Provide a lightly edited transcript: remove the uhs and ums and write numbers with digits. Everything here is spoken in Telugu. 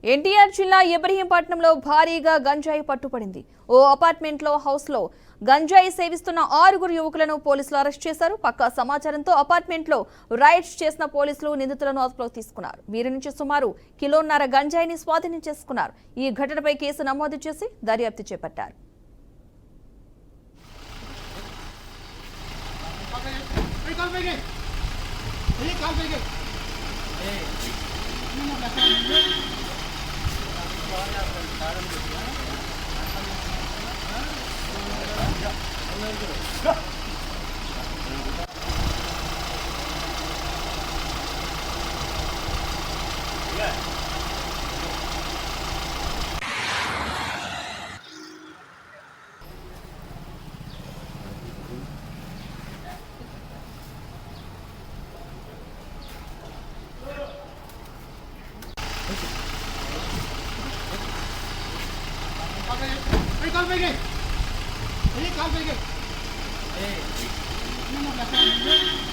ఎన్టీఆర్ జిల్లా ఇబ్రహీంపట్నంలో భారీగా గంజాయి పట్టుపడింది. ఓ అపార్ట్మెంట్లో హౌస్లో గంజాయి సేవిస్తున్న 6 యువకులను పోలీసులు అరెస్ట్ చేశారు. పక్కా సమాచారంతో అపార్ట్మెంట్లో రైడ్స్ చేసిన పోలీసులు నిందితులను అదుపులోకి తీసుకున్నారు. వీరి నుంచి సుమారు 1.5 కిలోల గంజాయిని స్వాధీనం చేసుకున్నారు. ఈ ఘటనపై కేసు నమోదు చేసి దర్యాప్తు చేపట్టారు. Hey,